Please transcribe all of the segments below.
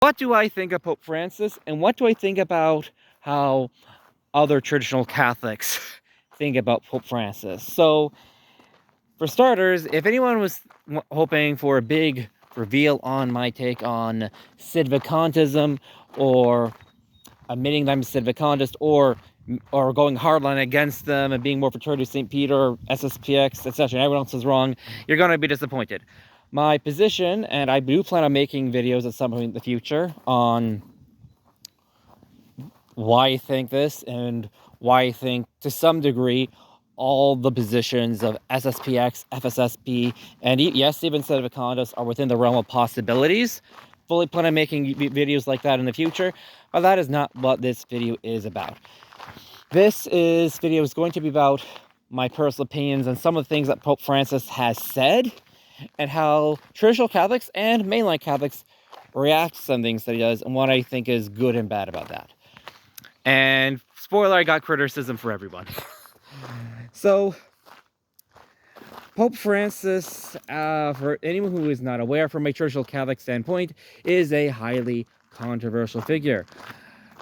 What do I think of Pope Francis, and what do I think about how other traditional Catholics think about Pope Francis? So, for starters, if anyone was hoping for a big reveal on my take on Sedevacantism, or admitting that I'm a Sedevacantist, or going hardline against them and being more fraternity St. Peter, SSPX, etc., and everyone else is wrong, you're going to be disappointed. My position, and I do plan on making videos at some point in the future on why I think this, and why I think, to some degree, all the positions of SSPX, FSSP, and yes, even Sedevacantists are within the realm of possibilities. Fully plan on making videos like that in the future, but that is not what this video is about. This video is going to be about my personal opinions on some of the things that Pope Francis has said, and how traditional Catholics and mainline Catholics react to some things that he does, and what I think is good and bad about that. And spoiler, I got criticism for everyone. So, Pope Francis, for anyone who is not aware, from a traditional Catholic standpoint, is a highly controversial figure.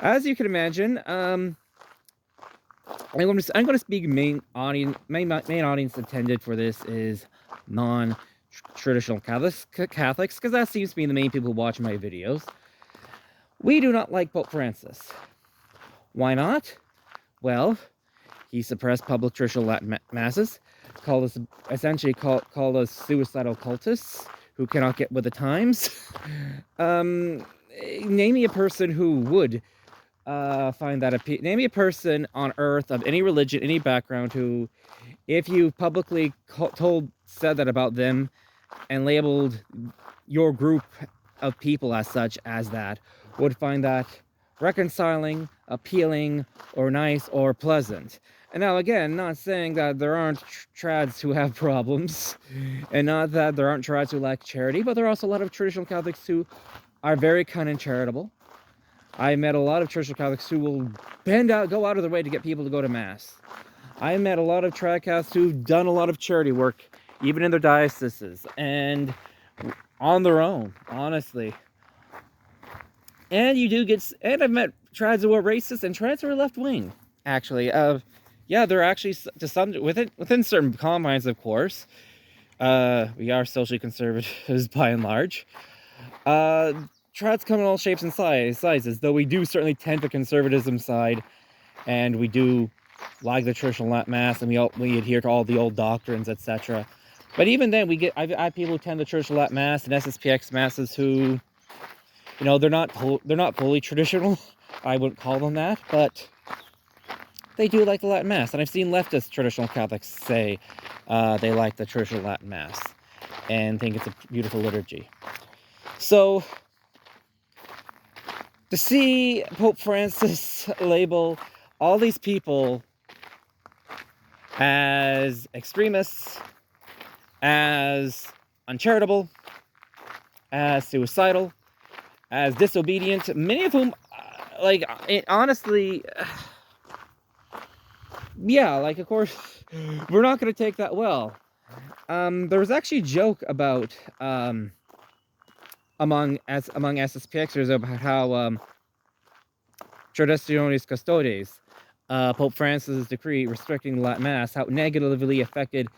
As you can imagine, I'm going to speak main audience intended for this is non-traditional Catholics, because that seems to be the main people who watch my videos. We do not like Pope Francis. Why not? Well, he suppressed public traditional Latin masses, essentially called us suicidal cultists who cannot get with the times. Name me a person who would find that name me a person on earth of any religion, any background, who, if you publicly said that about them and labeled your group of people as such as that, would find that reconciling, appealing, or nice, or pleasant. And now, again, not saying that there aren't trads who have problems, and not that there aren't trads who lack charity, but there are also a lot of traditional Catholics who are very kind and charitable. I met a lot of traditional Catholics who will go out of their way to get people to go to Mass. I met a lot of trad Catholics who've done a lot of charity work, even in their dioceses, and on their own, honestly. And I've met trads who are racist and trads who are left-wing, actually. Yeah, they're actually, to some, within certain confines, of course. We are socially conservatives by and large. Trads come in all shapes and sizes, though we do certainly tend to conservatism side, and we do like the traditional Mass, and we adhere to all the old doctrines, etc. But even then, I've had people who attend the traditional Mass and SSPX masses who, they're not fully traditional. I wouldn't call them that, but they do like the Latin Mass. And I've seen leftist traditional Catholics say they like the traditional Latin Mass and think it's a beautiful liturgy. So, to see Pope Francis label all these people as extremists, as uncharitable, as suicidal, as disobedient, many of whom, honestly, yeah, of course, we're not going to take that well. There was actually a joke about, among SSPXers, about how, Traditionis Custodes, Pope Francis' decree restricting the Latin Mass, how it negatively affected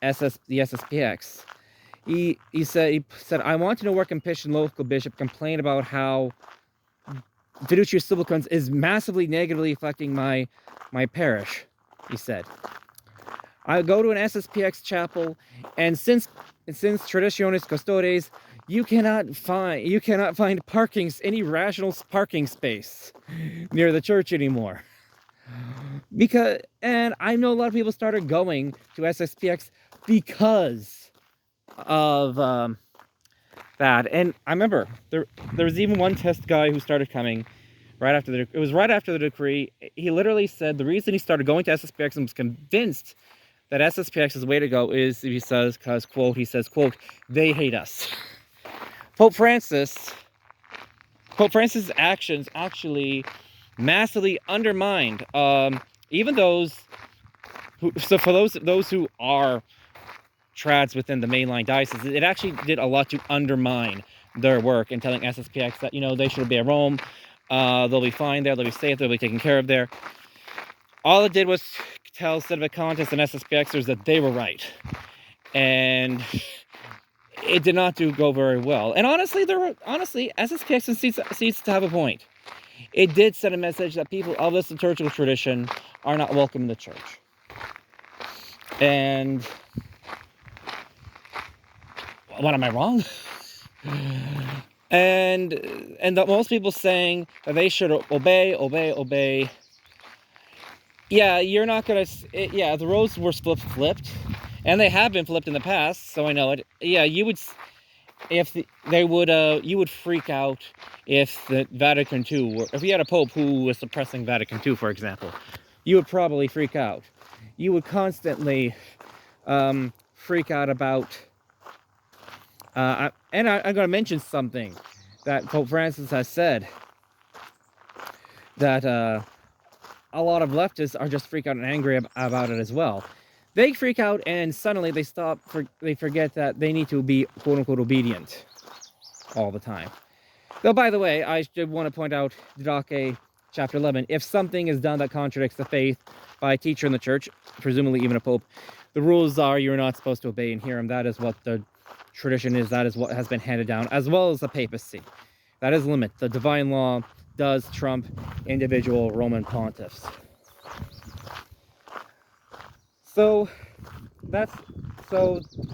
the SSPX. He said, I want to know where Campian local bishop complained about how Fiducia Supplicans is massively negatively affecting my parish, he said. I go to an SSPX chapel, and since Traditionis Custodes, you cannot find any rational parking space near the church anymore. And I know a lot of people started going to SSPX because of that. And I remember there was even one test guy who started coming right after the decree. He literally said the reason he started going to SSPX and was convinced that SSPX is the way to go is, he says, quote, they hate us. Pope Francis' actions actually massively undermined even those who, so for those who are trads within the mainline diocese, it actually did a lot to undermine their work and telling SSPX that, they should be at Rome. They'll be fine there. They'll be safe. They'll be taken care of there. All it did was tell Sedevacantist and SSPXers that they were right. And it did not go very well. And honestly, SSPX seems to have a point. It did send a message that people of this liturgical tradition are not welcome in the church. And what, am I wrong? and that most people saying that they should obey. Yeah, you're not gonna. Yeah, the roles were flipped, and they have been flipped in the past. So I know it. Yeah, you would, you would freak out if the Vatican II, if you had a pope who was suppressing Vatican II, for example, you would probably freak out. You would constantly freak out about. I'm going to mention something that Pope Francis has said, that a lot of leftists are just freak out and angry about it as well. They freak out and suddenly they forget that they need to be quote-unquote obedient all the time. Though, by the way, I should want to point out Didache chapter 11. If something is done that contradicts the faith by a teacher in the church, presumably even a pope, the rules are you're not supposed to obey and hear him. That is what the tradition is. That is what has been handed down, as well as the papacy. That is limit. The divine law does trump individual Roman pontiffs. And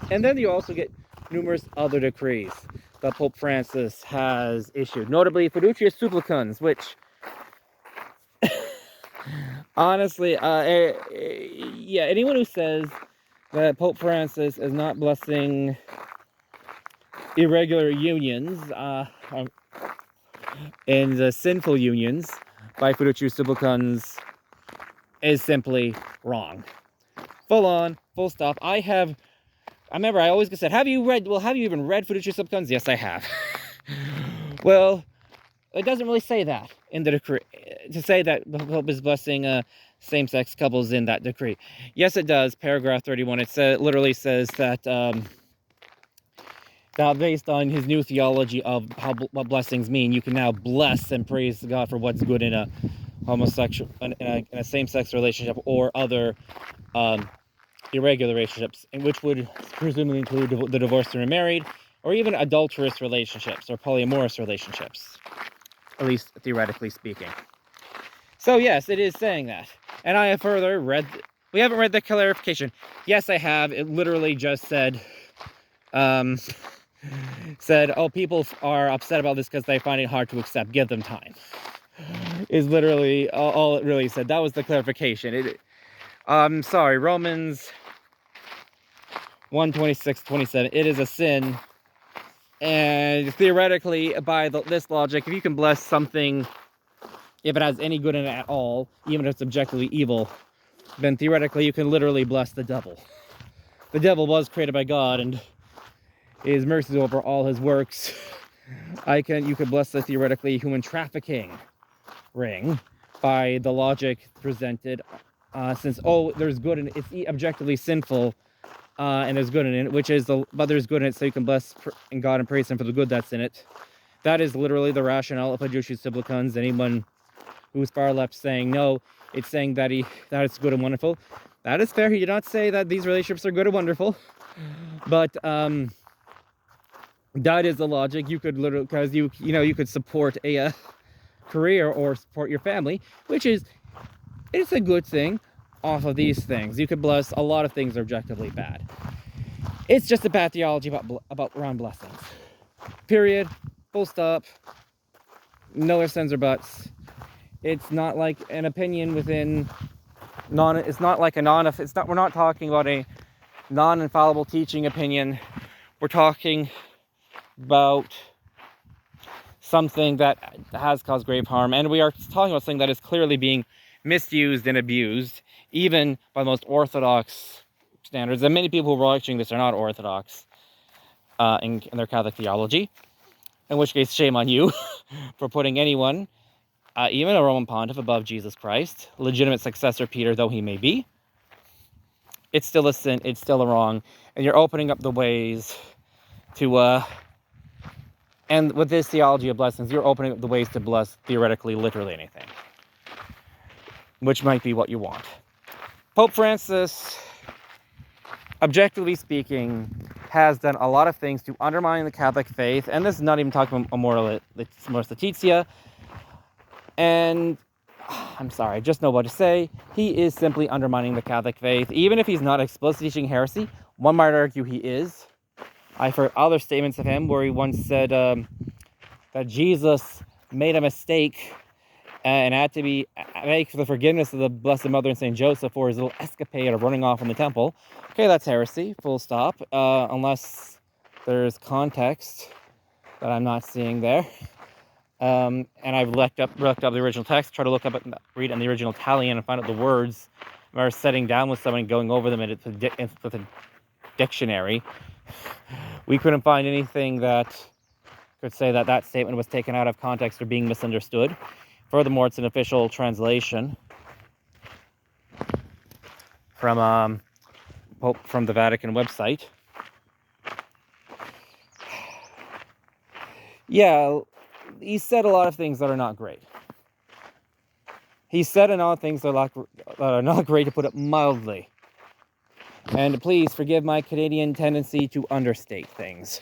then you also get numerous other decrees that Pope Francis has issued, notably Fiducia Supplicans, which honestly, yeah, anyone who says that Pope Francis is not blessing irregular unions and the sinful unions by Fiducia Supplicans is simply wrong. Full on, full stop. I remember I always said, have you even read Fiducia Supplicans? Yes, I have. Well, it doesn't really say that in the decree, to say that the Pope is blessing same-sex couples in that decree. Yes, it does. Paragraph 31. It literally says that that based on his new theology of what blessings mean, you can now bless and praise God for what's good in a homosexual, in a same-sex relationship or other irregular relationships, which would presumably include the divorced and remarried, or even adulterous relationships or polyamorous relationships, at least theoretically speaking. So yes, it is saying that. And I have further read, we haven't read the clarification. Yes, I have. It literally just said, oh, people are upset about this because they find it hard to accept. Give them time. Is literally all it really said. That was the clarification. Sorry, Romans 1:26-27. It is a sin. And theoretically, by this logic, if you can bless something, if it has any good in it at all, even if it's objectively evil, then theoretically you can literally bless the devil. The devil was created by God and his mercy over all his works. You could bless the theoretically human trafficking ring by the logic presented, since there's good in it, it's objectively sinful, and there's good in it, but there's good in it, so you can bless in God and praise him for the good that's in it. That is literally the rationale of Fiducia Supplicans. Anyone who's far left saying no, it's saying that it's good and wonderful. That is fair. He did not say that these relationships are good and wonderful, but that is the logic. You could literally, because you could support a career or support your family, it's a good thing off of these things. You could bless a lot of things that are objectively bad. It's just a bad theology around blessings. Period. Full stop. No ifs, ands, or buts. It's not like an opinion within it's not like we're not talking about a non-infallible teaching opinion. We're talking about something that has caused grave harm, and we are talking about something that is clearly being misused and abused, even by the most orthodox standards. And many people who are watching this are not orthodox in their Catholic theology, in which case shame on you for putting anyone, even a Roman pontiff, above Jesus Christ, legitimate successor Peter though he may be. It's still a sin, it's still a wrong, and you're opening up the ways to And with this theology of blessings, you're opening up the ways to bless theoretically, literally anything, which might be what you want. Pope Francis, objectively speaking, has done a lot of things to undermine the Catholic faith, and this is not even talking about Amoris Laetitia. And I'm sorry, I just know what to say. He is simply undermining the Catholic faith. Even if he's not explicitly teaching heresy, one might argue he is. I've heard other statements of him where he once said that Jesus made a mistake and had to be make for the forgiveness of the Blessed Mother and Saint Joseph for his little escapade of running off from the temple. Okay, that's heresy, full stop, unless there's context that I'm not seeing there. And I've looked up the original text, try to read in the original Italian and find out the words. I remember sitting down with someone, going over them with a dictionary. We couldn't find anything that could say that that statement was taken out of context or being misunderstood. Furthermore, it's an official translation from the Vatican website. Yeah, he said a lot of things that are not great. He said a lot of things that are not great, to put it mildly. And please forgive my Canadian tendency to understate things.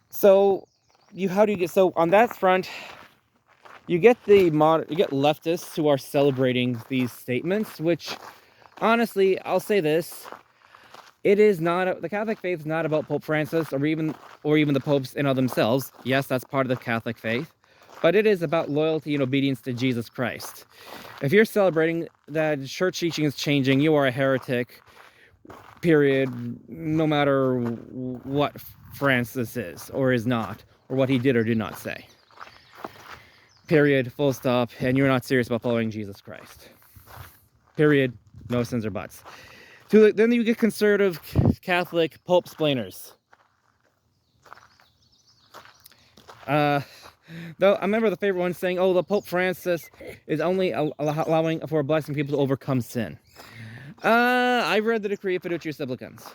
So, on that front, you get leftists who are celebrating these statements, which, honestly, I'll say this: the Catholic faith is not about Pope Francis or even the popes in of themselves. Yes, that's part of the Catholic faith, but it is about loyalty and obedience to Jesus Christ. If you're celebrating that church teaching is changing, you are a heretic, period, no matter what Francis is or is not, or what he did or did not say. Period, full stop, and you're not serious about following Jesus Christ. Period, no sins or buts. Then you get conservative Catholic Pope splainers. Though I remember the favorite one saying, "Oh, the Pope Francis is only allowing for blessing people to overcome sin." I read the Decree of Fiducia Supplicans.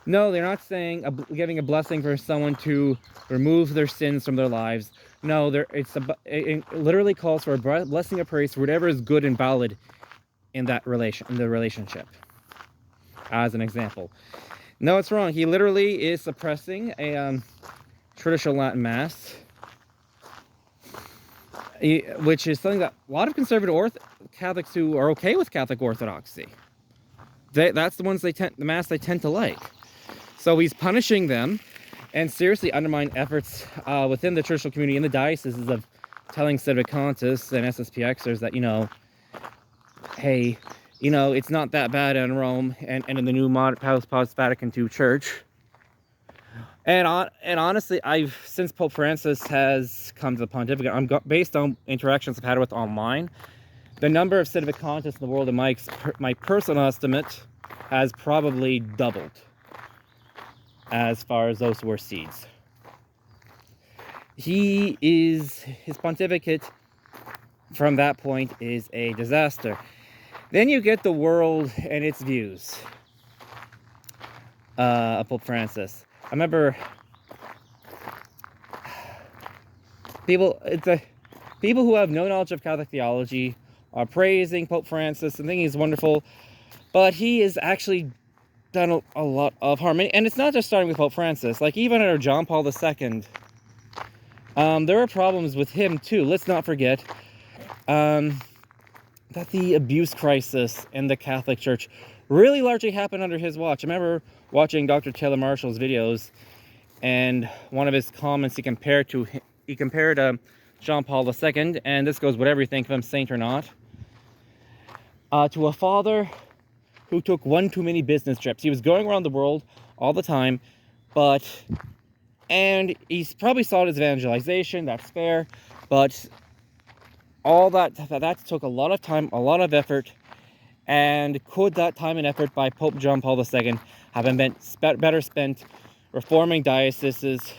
No, they're not saying giving a blessing for someone to remove their sins from their lives. No, it literally calls for a blessing of praise for whatever is good and valid in the relationship. As an example. No, it's wrong. He literally is suppressing a traditional Latin Mass, which is something that a lot of conservative Catholics who are okay with Catholic Orthodoxy, that's the Mass they tend to like. So he's punishing them and seriously undermining efforts within the traditional community in the dioceses of telling Sedevacantists and SSPXers that, hey, it's not that bad in Rome and in the new post Vatican II church. And honestly, since Pope Francis has come to the pontificate, based on interactions I've had with online, the number of Sedevacantists in the world, in my personal estimate, has probably doubled as far as those who are seeds. His pontificate from that point is a disaster. Then you get the world and its views of Pope Francis. I remember people who have no knowledge of Catholic theology are praising Pope Francis and thinking he's wonderful, but he has actually done a lot of harm. And it's not just starting with Pope Francis. Like, even under John Paul II, there are problems with him too. Let's not forget that the abuse crisis in the Catholic Church really largely happened under his watch. I remember watching Dr. Taylor Marshall's videos, and one of his comments he compared John Paul II, and this goes whatever you think of him, saint or not, to a father who took one too many business trips. He was going around the world all the time, and he probably saw it as evangelization, that's fair, but all that took a lot of time, a lot of effort, and could that time and effort by Pope John Paul II have been better spent reforming dioceses,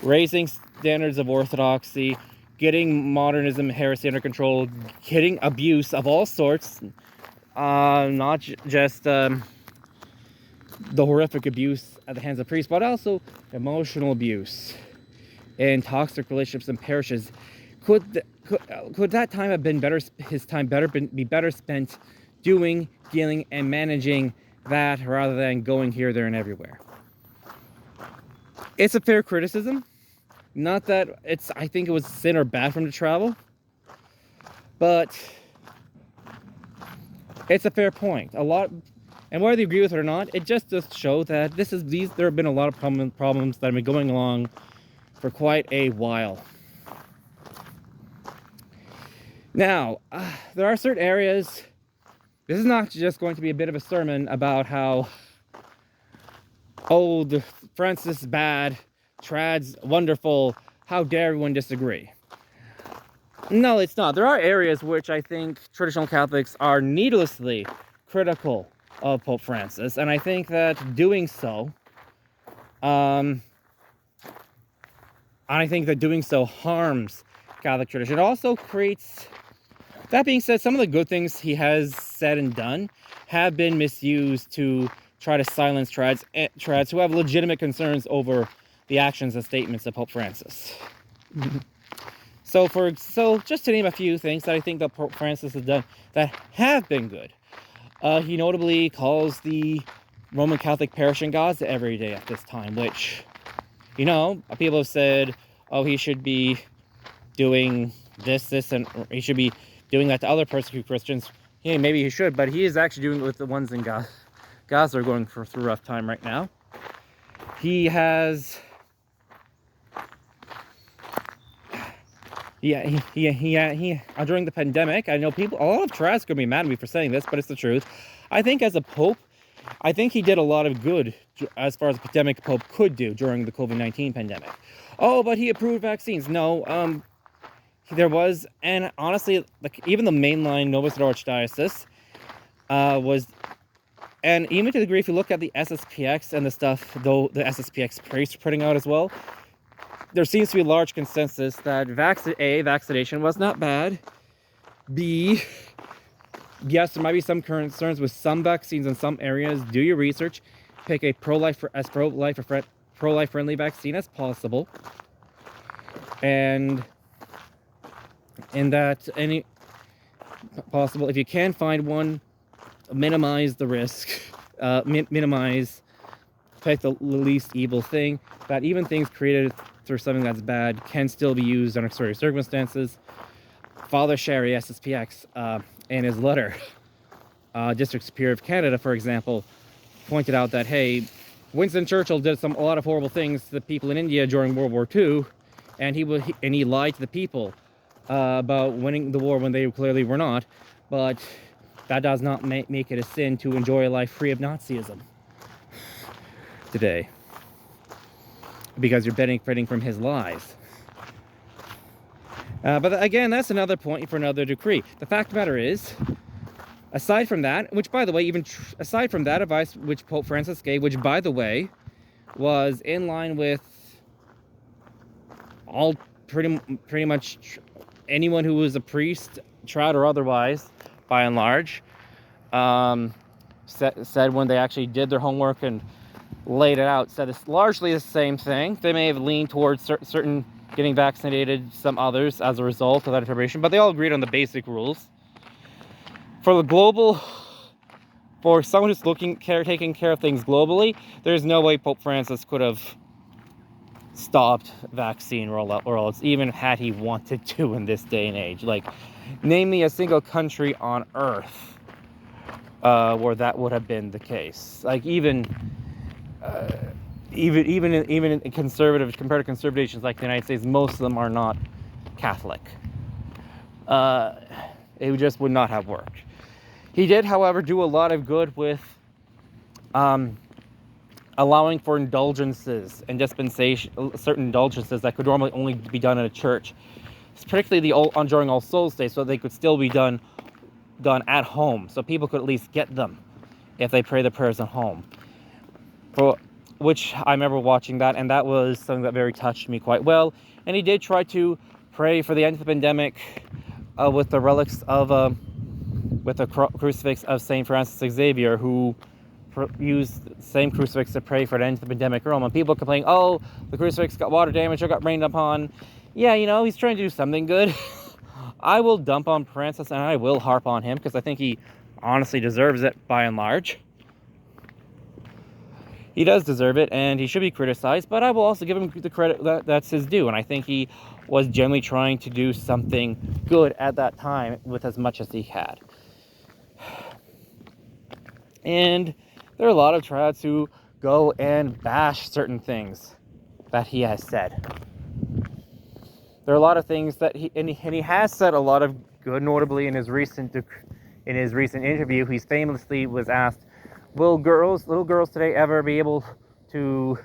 raising standards of orthodoxy, getting modernism, heresy under control, getting abuse of all sorts, not just the horrific abuse at the hands of priests, but also emotional abuse and toxic relationships in parishes. Could that time have been better? His time be better spent dealing and managing that rather than going here, there, and everywhere. It's a fair criticism. Not that I think it was sin or bad for him to travel, but it's a fair point. And whether you agree with it or not, it just does show that there have been a lot of problems that have been going along for quite a while. Now, there are certain areas. This is not just going to be a bit of a sermon about how Francis bad, Trad's wonderful, how dare everyone disagree. No, it's not. There are areas which I think traditional Catholics are needlessly critical of Pope Francis, and I think that doing so, harms Catholic tradition. It also creates. That being said, some of the good things he has said and done have been misused to try to silence trads who have legitimate concerns over the actions and statements of Pope Francis. So just to name a few things that I think that Pope Francis has done that have been good. He notably calls the Roman Catholic parish in Gaza every day at this time, which, people have said, he should be doing this, and he should be doing that to other persecuted Christians. Yeah, maybe he should, but he is actually doing it with the ones in Gaza. Gaza are going through a rough time right now. He has... during the pandemic, I know a lot of trash going to be mad at me for saying this, but it's the truth. I think as a pope, I think he did a lot of good as far as a pandemic pope could do during the COVID-19 pandemic. Oh, but he approved vaccines. No, there was, and honestly, even the mainline Nova Sad Archdiocese was, and even to the degree, if you look at the SSPX and the stuff, though the SSPX priests are putting out as well, there seems to be a large consensus that vaccination was not bad. B, yes, there might be some concerns with some vaccines in some areas. Do your research. Pick a pro-life friendly vaccine as possible. And in that any possible, if you can find one, minimize the risk. Pick the least evil thing. That even things created through something that's bad can still be used under certain circumstances. Father Sherry, SSPX, in his letter, District Superior of Canada, for example, pointed out that, hey, Winston Churchill did a lot of horrible things to the people in India during World War II, and he lied to the people about winning the war when they clearly were not. But that does not make it a sin to enjoy a life free of Nazism today, because you're benefiting from his lies. But again, that's another point for another decree. The fact of the matter is, aside from that, which by the way, aside from that advice which Pope Francis gave, which by the way was in line with all pretty much anyone who was a priest, trad or otherwise, by and large, said when they actually did their homework and laid it out, said it's largely the same thing. They may have leaned towards certain getting vaccinated, some others as a result of that information, but they all agreed on the basic rules. For someone who's taking care of things globally, there's no way Pope Francis could have stopped vaccine rollouts, even had he wanted to in this day and age. Like, name me a single country on earth where that would have been the case. Like, even in conservative, compared to conservative nations like the United States, most of them are not Catholic. It just would not have worked. He did, however, do a lot of good with allowing for indulgences and dispensation, certain indulgences that could normally only be done in a church, particularly during All Souls Day, so they could still be done at home, so people could at least get them if they pray the prayers at home. Which I remember watching that, and that was something that very touched me quite well. And he did try to pray for the end of the pandemic with the relics of with the crucifix of Saint Francis Xavier, who use the same crucifix to pray for an end to the pandemic in Rome. And people complain, oh, the crucifix got water damage or got rained upon. Yeah, he's trying to do something good. I will dump on Francis and I will harp on him because I think he honestly deserves it by and large. He does deserve it and he should be criticized, but I will also give him the credit that's his due. And I think he was generally trying to do something good at that time with as much as he had. And there are a lot of trads who go and bash certain things that he has said. There are a lot of things that he has said a lot of good, notably in his recent interview. He famously was asked, will little girls today ever be able to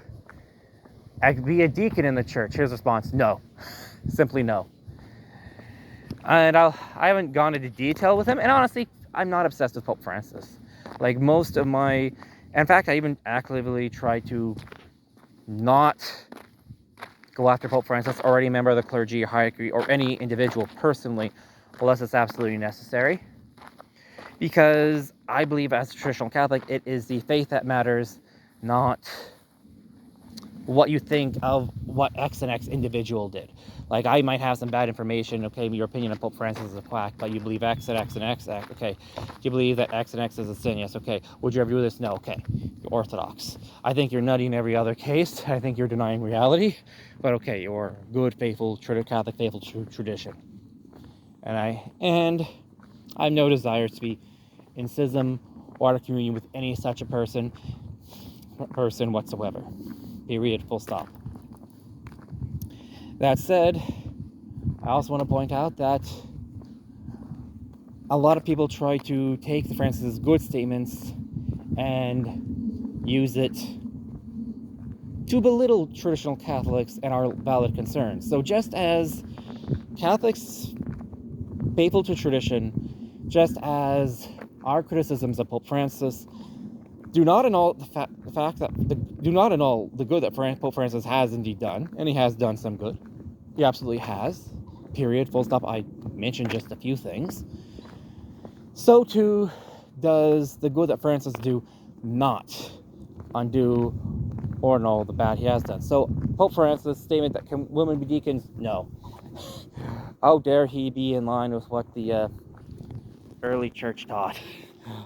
be a deacon in the church? His response, no. Simply no. And I haven't gone into detail with him, and honestly, I'm not obsessed with Pope Francis. Like most of in fact, I even actively try to not go after Pope Francis or any member of the clergy or hierarchy or any individual personally, unless it's absolutely necessary. Because I believe as a traditional Catholic, it is the faith that matters, not what you think of what X and X individual did. Like, I might have some bad information, okay, your opinion of Pope Francis is a quack, but you believe X and X and X, okay. Do you believe that X and X is a sin? Yes, okay. Would you ever do this? No, okay. You're Orthodox. I think you're nutty in every other case. I think you're denying reality, but okay, you're good, faithful, Catholic, faithful tradition. And I have no desire to be in schism or out of communion with any such a person whatsoever. Period, full stop. That said, I also want to point out that a lot of people try to take the Francis' good statements and use it to belittle traditional Catholics and our valid concerns. So just as Catholics faithful to tradition, just as our criticisms of Pope Francis do not annul the good that Pope Francis has indeed done, and he has done some good. He absolutely has. Period. Full stop. I mentioned just a few things. So too does the good that Francis do not undo or annul the bad he has done. So Pope Francis' statement that can women be deacons? No. How dare he be in line with what the early church taught?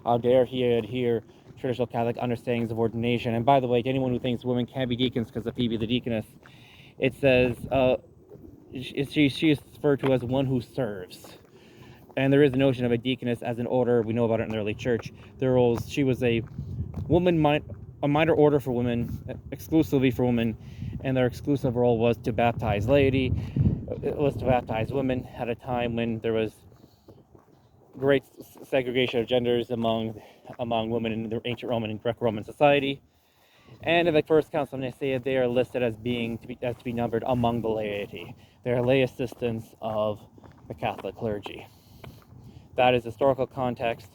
How dare he adhere traditional Catholic understandings of ordination? And by the way, to anyone who thinks women can't be deacons because of Phoebe the deaconess, it says she is referred to as one who serves. And there is a notion of a deaconess as an order. We know about it in the early church. She was a minor order for women, exclusively for women, and their exclusive role was to baptize laity. It was to baptize women at a time when there was great segregation of genders among women in the ancient Roman and Greco-Roman society. And in the First Council of Nicaea, they are listed as to be numbered among the laity. They are lay assistants of the Catholic clergy. That is historical context.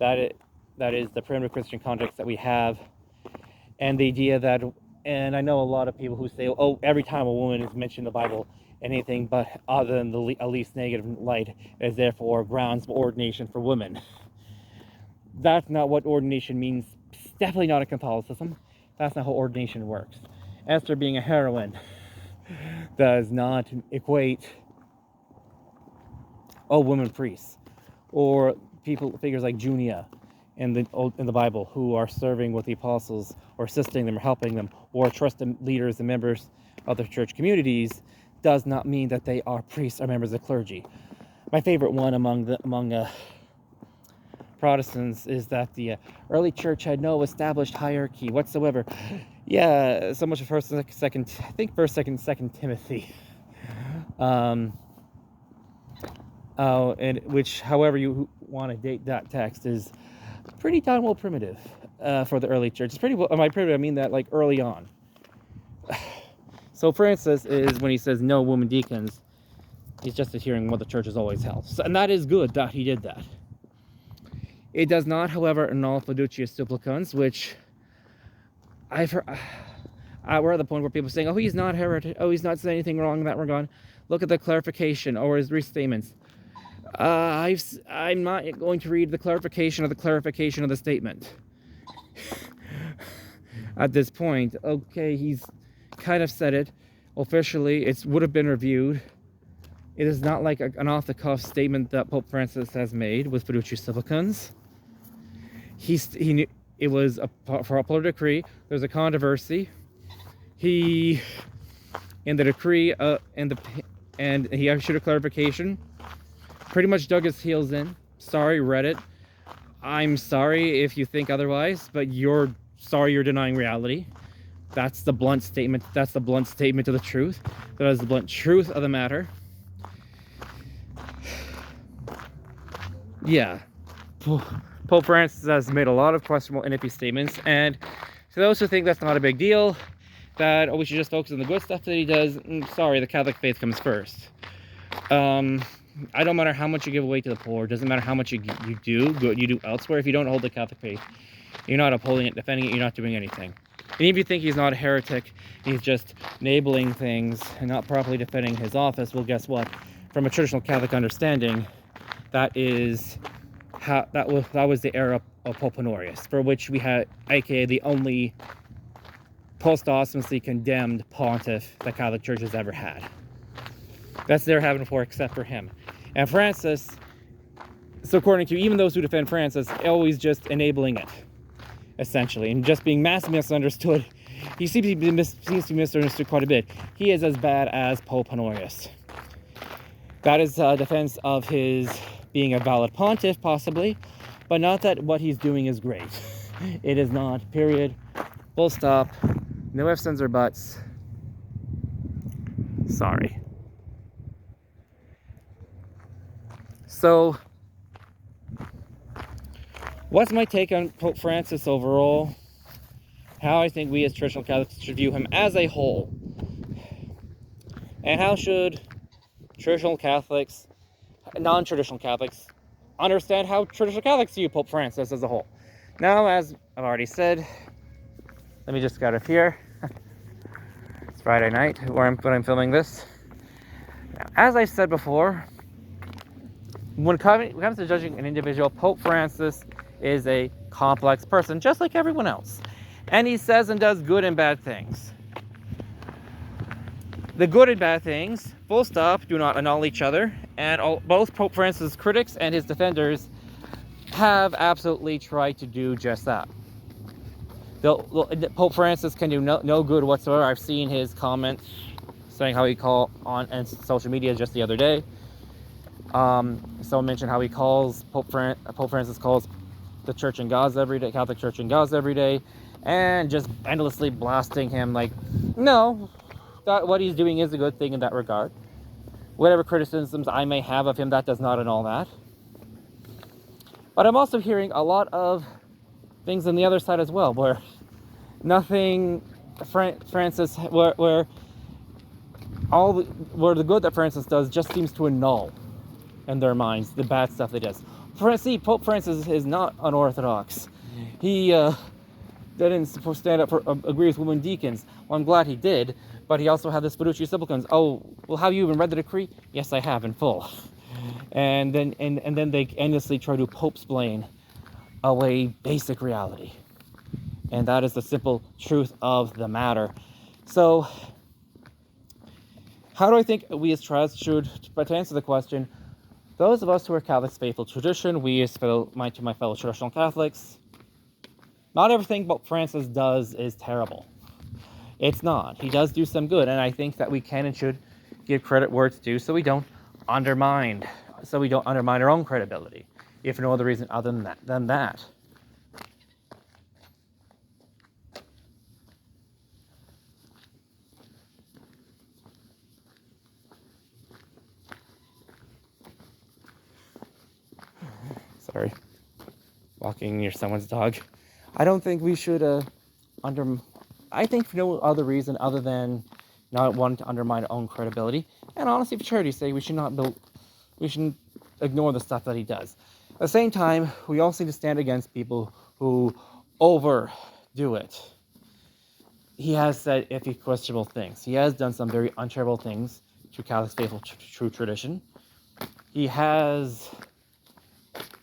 That is the primitive Christian context that we have, and the idea that. And I know a lot of people who say, "Oh, every time a woman is mentioned in the Bible, anything but other than the least negative light is therefore grounds for ordination for women." That's not what ordination means. It's definitely not in Catholicism. That's not how ordination works. Esther being a heroine does not equate women priests or figures like Junia in the Bible who are serving with the apostles or assisting them or helping them, or trusted leaders and members of the church communities, does not mean that they are priests or members of clergy. My favorite one among Protestants is that the early church had no established hierarchy whatsoever. Yeah, so much of First, Second Timothy. And which, however you want to date that text, is pretty darn well primitive for the early church. It's pretty well. By primitive, I mean that like early on. So Francis is, when he says no women deacons, he's just adhering what the church has always held. So, and that is good that he did that. It does not, however, annul fiducia supplicans, which I've heard. We're at the point where people are saying, "Oh, he's not heretic. Oh, he's not saying anything wrong in that regard. Look at the clarification or his restatements." I'm not going to read the clarification of the statement. at this point. Okay, he's kind of said it officially. It would have been reviewed. It is not like an off-the-cuff statement that Pope Francis has made with Fiducia Supplicans. He knew it was for a popular decree. There's a controversy. He, in the decree, and he issued a clarification. Pretty much dug his heels in. Sorry, Reddit. I'm sorry if you think otherwise, but you're sorry you're denying reality. That's the blunt statement. That's the blunt statement of the truth. That is the blunt truth of the matter. Yeah. Pope Francis has made a lot of questionable and iffy statements, and to those who think that's not a big deal, that we should just focus on the good stuff that he does, sorry, the Catholic faith comes first. I don't matter how much you give away to the poor, it doesn't matter how much you do good you do elsewhere. If you don't hold the Catholic faith, you're not upholding it, defending it, you're not doing anything. And if you think he's not a heretic, he's just enabling things and not properly defending his office, well, guess what? From a traditional Catholic understanding, that is how that was the era of Pope Honorius, for which we had, aka the only post-osmously condemned pontiff the Catholic Church has ever had. That's their heaven for, except for him. And Francis, so according to even those who defend Francis, always just enabling it, essentially, and just being massively misunderstood. He seems to be misunderstood quite a bit. He is as bad as Pope Honorius. That is a defense of his being a valid pontiff, possibly, but not that what he's doing is great. It is not, period, full stop, no ifs, ands, or buts. Sorry. So, what's my take on Pope Francis overall? How I think we as traditional Catholics should view him as a whole. And how should traditional Catholics, non-traditional Catholics, understand how traditional Catholics view Pope Francis as a whole. Now, as I've already said, let me just get out of here. It's Friday night when I'm filming this. Now, as I said before, when it comes to judging an individual, Pope Francis is a complex person, just like everyone else. And he says and does good and bad things. The good and bad things, full stop, do not annul each other. And both Pope Francis' critics and his defenders have absolutely tried to do just that. Pope Francis can do no good whatsoever. I've seen his comments saying how he called on social media just the other day. Someone mentioned how he calls Pope Francis calls the church in Gaza every day, Catholic Church in Gaza every day, and just endlessly blasting him. Like, no, what he's doing is a good thing in that regard. Whatever criticisms I may have of him, that does not annul that. But I'm also hearing a lot of things on the other side as well, where nothing Francis, where the good that Francis does just seems to annul in their minds the bad stuff that he does. See, Pope Francis is not unorthodox. He didn't stand up for agree with women deacons. Well, I'm glad he did, but he also had this Fiducia Supplicans. Oh, well, have you even read the decree? Yes, I have, in full. And then they endlessly try to pope-splain away basic reality. And that is the simple truth of the matter. So, how do I think we as Trust should, to answer the question, those of us who are Catholics faithful tradition, we as my fellow traditional Catholics, not everything Pope Francis does is terrible. It's not. He does do some good, and I think that we can and should give credit where it's due, so we don't undermine our own credibility, if for no other reason other than that. Sorry, walking near someone's dog. I don't think we should I think for no other reason other than not wanting to undermine our own credibility. And honestly, for charity's sake, we shouldn't ignore the stuff that he does. At the same time, we also need to stand against people who overdo it. He has said iffy, questionable things. He has done some very uncharitable things to Catholic faithful true tradition.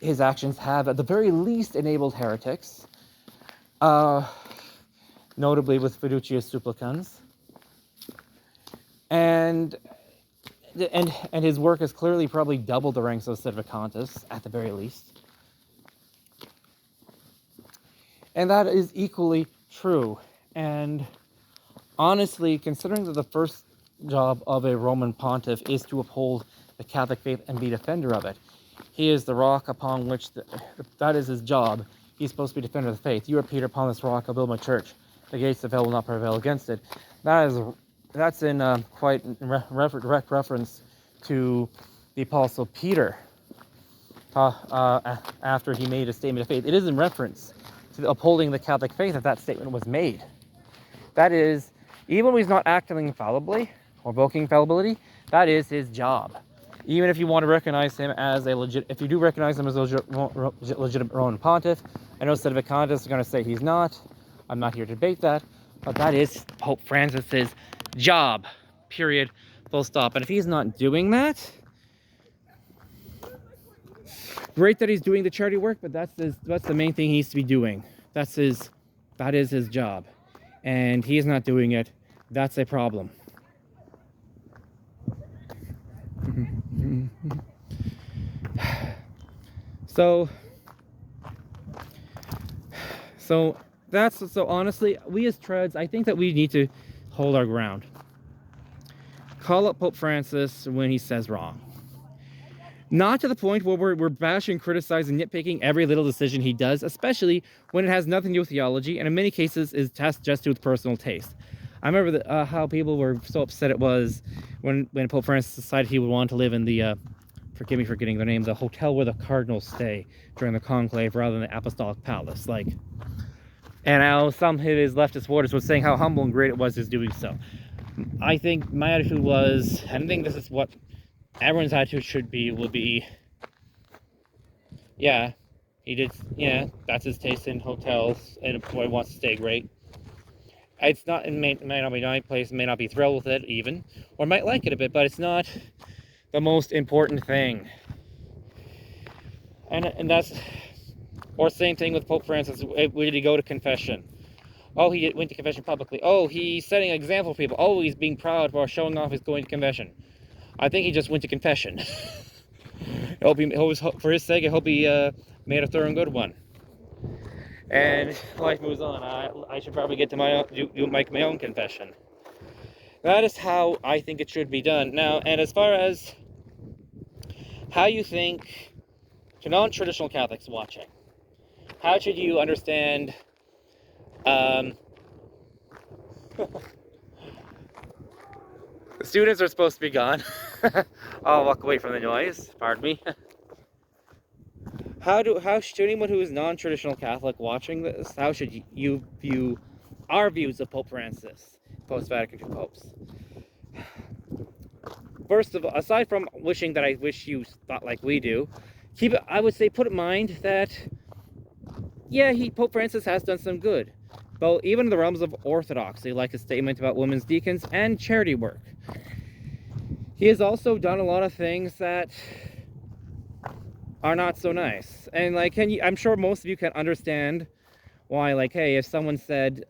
His actions have, at the very least, enabled heretics. notably with Fiducia Supplicans. And his work has clearly probably doubled the ranks of Sedevacantists, at the very least. And that is equally true. And honestly, considering that the first job of a Roman pontiff is to uphold the Catholic faith and be a defender of it, he is the rock upon which that is his job. He's supposed to be defender of the faith. You are Peter, upon this rock I'll build my church. The gates of hell will not prevail against it. That's in quite direct reference to the Apostle Peter after he made a statement of faith. It is in reference to upholding the Catholic faith that statement was made. That is, even when he's not acting infallibly or invoking infallibility, that is his job. Even if you want to recognize him as if you do recognize him as a legitimate Roman pontiff, I know Sedevacantists are going to say he's not. I'm not here to debate that, but that is Pope Francis's job. Period. Full stop. And if he's not doing that, great that he's doing the charity work, but that's the main thing he needs to be doing. That is his job, and he is not doing it. That's a problem. So honestly, we as Treads, I think that we need to hold our ground. Call up Pope Francis when he says wrong. Not to the point where we're bashing, criticizing, nitpicking every little decision he does, especially when it has nothing to do with theology, and in many cases is just to do with personal taste. I remember how people were so upset it was when Pope Francis decided he would want to live in the, forgive me for getting their name, the hotel where the cardinals stay during the conclave rather than the apostolic palace. And how some of his leftist voters were saying how humble and great it was his doing so. I think my attitude was, and I think this is what everyone's attitude would be, yeah, that's his taste in hotels, and a boy wants to stay great. It may not be my place, may not be thrilled with it even, or might like it a bit, but it's not the most important thing. And that's, or same thing with Pope Francis. Where did he go to confession? Oh, he went to confession publicly. Oh, he's setting an example for people. Oh, he's being proud for showing off his going to confession. I think he just went to confession. For his sake, I hope he made a thorough and good one. And life moves on. I should probably get to make my own confession. That is how I think it should be done. Now, and as far as how you think to non-traditional Catholics watching, how should you understand the students are supposed to be gone. I'll walk away from the noise, pardon me. How should anyone who is non-traditional Catholic watching this, how should you view our views of Pope Francis, post-Vatican II popes? First of all, aside from wishing that I wish you thought like we do, I would say put in mind that, yeah, Pope Francis has done some good. But even in the realms of orthodoxy, like his statement about women's deacons and charity work. He has also done a lot of things that are not so nice. And I'm sure most of you can understand why, hey, if someone said,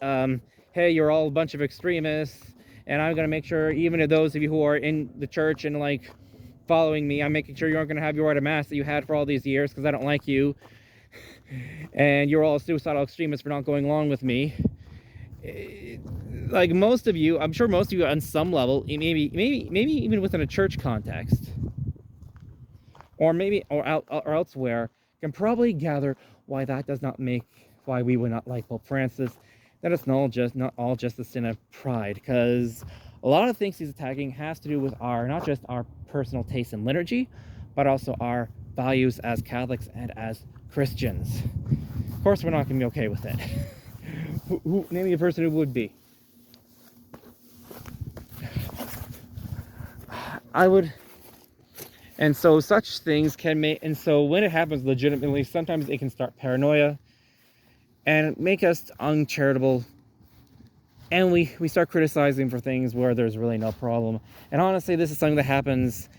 hey, you're all a bunch of extremists, and I'm going to make sure, even to those of you who are in the church and following me, I'm making sure you aren't going to have your right of mass that you had for all these years because I don't like you. And you're all suicidal extremists for not going along with me. Most of you, I'm sure most of you on some level, maybe even within a church context, or elsewhere, can probably gather why that does not why we would not like Pope Francis. That it's not all just a sin of pride, because a lot of things he's attacking has to do with not just our personal taste in liturgy, but also our values as Catholics and as Christians. Of course, we're not going to be okay with it. Name me a person who would be. I would. And so such things can make, and so when it happens legitimately, sometimes it can start paranoia and make us uncharitable. And we start criticizing for things where there's really no problem. And honestly, this is something that happens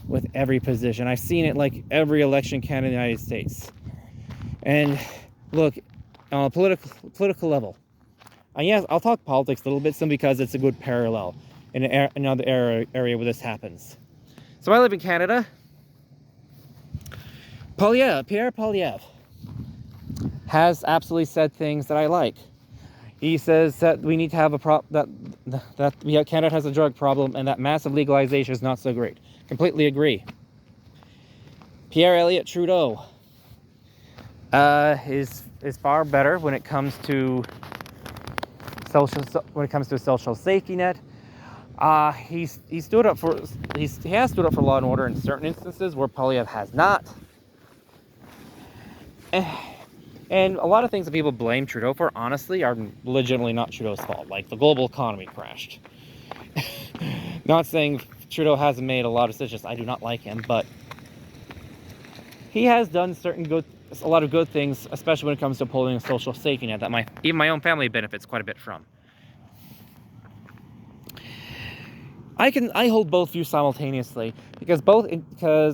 with every position. I've seen it every election candidate in the United States. And look, on a political level. And yes, I'll talk politics a little bit simply because it's a good parallel in another area where this happens. So I live in Canada. Pierre Poilievre has absolutely said things that I like. He says that we need to have Canada has a drug problem and that massive legalization is not so great. Completely agree. Pierre Elliott Trudeau is far better when it comes to a social safety net. He has stood up for law and order in certain instances where Poilievre has not. And a lot of things that people blame Trudeau for, honestly, are legitimately not Trudeau's fault. Like the global economy crashed. Not saying Trudeau hasn't made a lot of decisions. I do not like him, but he has done a lot of good things, especially when it comes to upholding a social safety net that even my own family benefits quite a bit from. I hold both views simultaneously because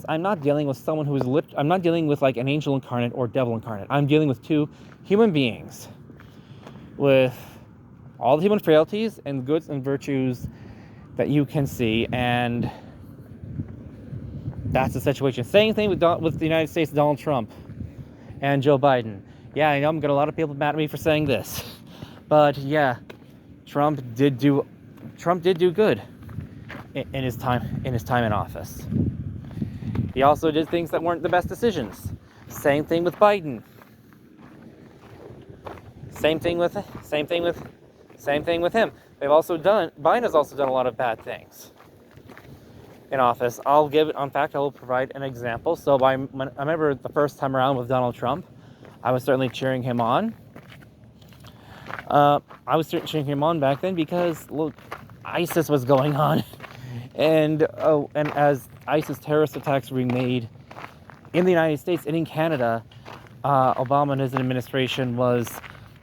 I'm not dealing with someone who is I'm not dealing with like an angel incarnate or devil incarnate. I'm dealing with two human beings with all the human frailties and goods and virtues that you can see, and that's the situation. Same thing with the United States, Donald Trump and Joe Biden. Yeah, I know I'm getting a lot of people mad at me for saying this, but yeah, Trump did do good in his time in office. He also did things that weren't the best decisions. Same thing with Biden. Same thing with him. Biden has also done a lot of bad things in office. I will provide an example. So I remember the first time around with Donald Trump, I was certainly cheering him on. I was cheering him on back then because, look, ISIS was going on. And as ISIS terrorist attacks were being made in the United States and in Canada, Obama and his administration was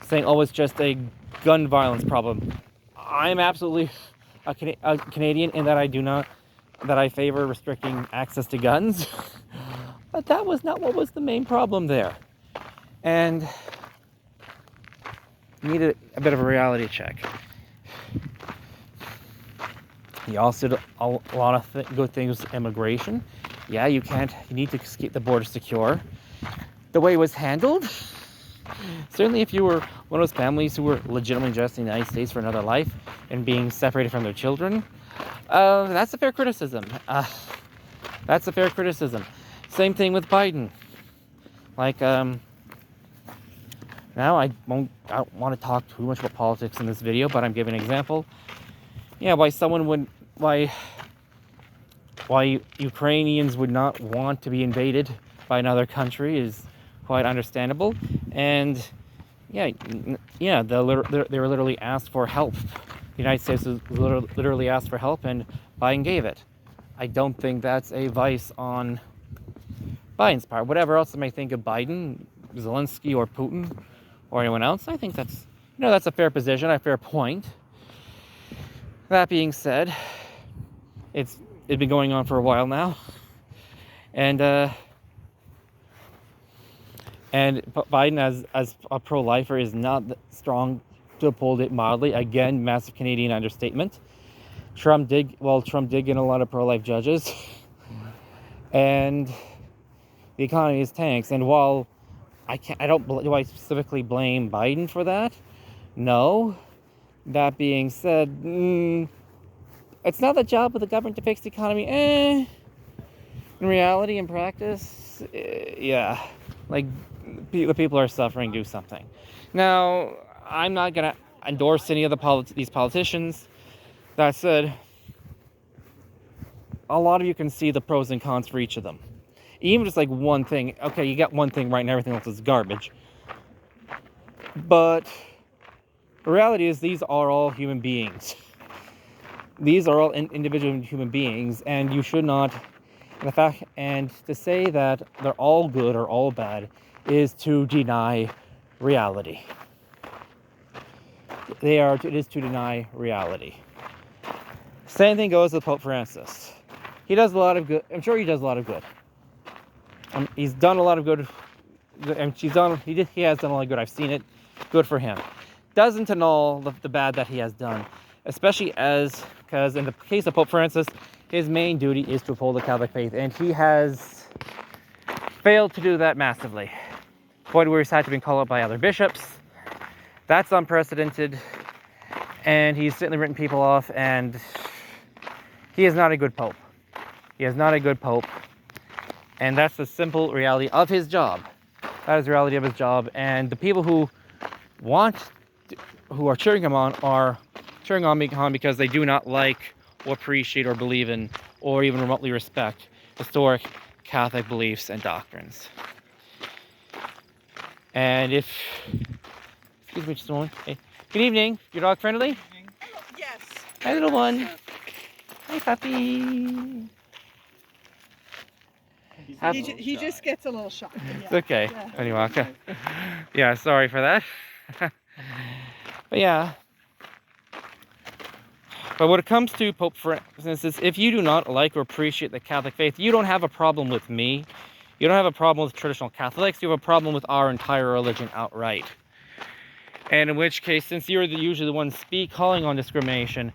saying, "Oh, it's just a gun violence problem." I'm absolutely a Canadian in that I favor restricting access to guns, but that was not what was the main problem there, and needed a bit of a reality check. He also did a lot of good things with immigration. Yeah, you need to keep the border secure. The way it was handled, certainly if you were one of those families who were legitimately just in the United States for another life and being separated from their children, that's a fair criticism. Same thing with Biden. Like, now I don't want to talk too much about politics in this video, but I'm giving an example. Yeah, why Ukrainians would not want to be invaded by another country is quite understandable. And yeah, they were literally asked for help. The United States was literally asked for help, and Biden gave it. I don't think that's a vice on Biden's part. Whatever else I may think of Biden, Zelensky, or Putin, or anyone else, I think that's a fair position, a fair point. That being said, it's been going on for a while now, and Biden as a pro-lifer is not strong, to uphold it mildly. Again, massive Canadian understatement. Trump did get a lot of pro-life judges, and the economy is tanks. And while do I specifically blame Biden for that? No. That being said, it's not the job of the government to fix the economy. In reality, in practice, yeah. Like, the people are suffering, do something. Now, I'm not going to endorse any of these politicians. That said, a lot of you can see the pros and cons for each of them. Even just like one thing. Okay, you got one thing right and everything else is garbage. But the reality is these are all human beings. These are all individual human beings, and you should not, and to say that they're all good or all bad is to deny reality. It is to deny reality. Same thing goes with Pope Francis. He does a lot of good. I'm sure he does a lot of good. He's done a lot of good, and he has done a lot of good. I've seen it Good for him. Doesn't annul the bad that he has done, especially because in the case of Pope Francis, his main duty is to uphold the Catholic faith, and he has failed to do that massively. Point where he's had to be called up by other bishops. That's unprecedented, and he's certainly written people off, and he is not a good pope. He is not a good pope, and that's the simple reality of his job. That is the reality of his job, and the people who are cheering him on are cheering on because they do not like or appreciate or believe in or even remotely respect historic Catholic beliefs and doctrines. And excuse me just a moment. Hey, good evening. Your dog friendly? Yes. Hi, little one. Hi, puppy. He just gets a little shocked. Yeah. It's okay. Yeah. Anyway, okay. Yeah, sorry for that. But yeah. But when it comes to Pope Francis, if you do not like or appreciate the Catholic faith, you don't have a problem with me. You don't have a problem with traditional Catholics. You have a problem with our entire religion outright. And in which case, since you're usually the one calling on discrimination,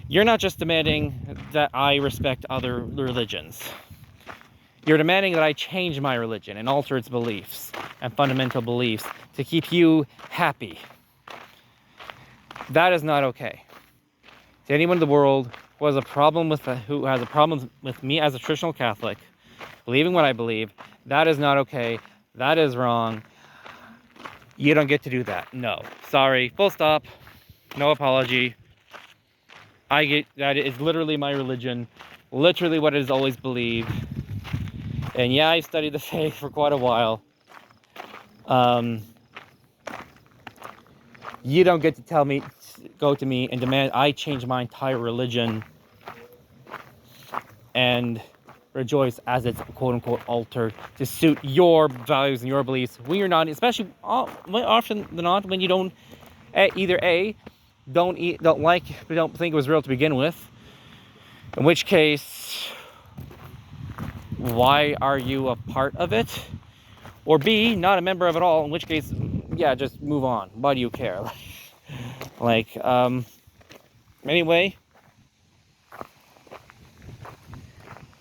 you're not just demanding that I respect other religions. You're demanding that I change my religion and alter its beliefs and fundamental beliefs to keep you happy. That is not okay. To anyone in the world who has a problem with me as a traditional Catholic, believing what I believe, that is not okay. That is wrong. You don't get to do that. No. Sorry. Full stop. No apology. That is literally my religion. Literally what it has always believed. And yeah, I've studied the faith for quite a while. You don't get to go to me and demand I change my entire religion and rejoice as it's quote-unquote altered to suit your values and your beliefs when you're not, especially often than not when you don't either don't think it was real to begin with, in which case why are you a part of it, or B, not a member of it all, in which case yeah, just move on. Why do you care? Anyway,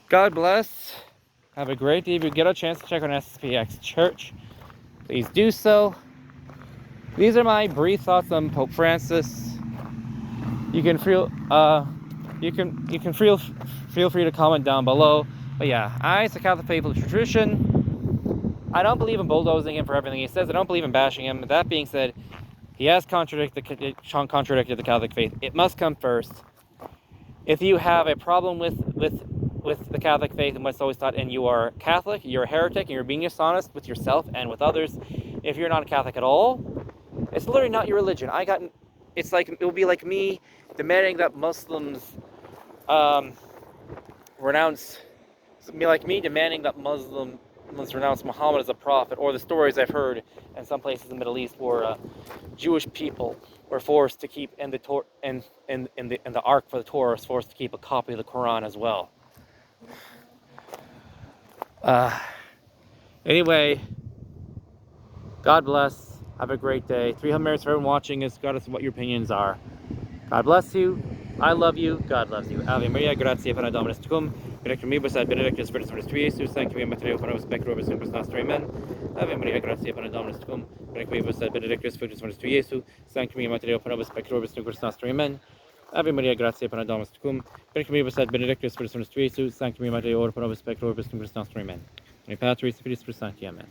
God bless. Have a great day. If you get a chance to check on SSPX Church, please do so. These are my brief thoughts on Pope Francis. You can feel free to comment down below. But yeah, as a Catholic faithful tradition, I don't believe in bulldozing him for everything he says. I don't believe in bashing him. That being said, he has contradicted the Catholic faith. It must come first. If you have a problem with the Catholic faith and what's always taught, and you are Catholic, you're a heretic, and you're being dishonest with yourself and with others, if you're not a Catholic at all, it's literally not your religion. It will be like me demanding that Muslims renounce Muhammad as a prophet, or the stories I've heard in some places in the Middle East where Jewish people were forced to keep in the Ark for the Torah was forced to keep a copy of the Quran as well. Anyway, God bless. Have a great day. 3 Hail Marys for everyone watching, regardless of what your opinions are. God bless you. I love you. God loves you. Ave Maria, gratia plena Dominus tecum, benedictum vobis et benedictus fructus ventris tui, Iesus, sancti Maria, pro nobis peccatoribus, nunc et nostra, amen. Ave Maria, gratia plena Dominus tecum, benedictum vobis et benedictus fructus ventris tui, Iesus, sancti Maria, pro nobis peccatoribus, nunc et nostra, amen. Ave Maria, gratia plena Dominus tecum, benedictum vobis et benedictus fructus ventris tui, Iesus, sancti Maria, pro nobis peccatoribus, nunc et nostra, amen. In Patris, Filii, Spiritus Sancti, amen.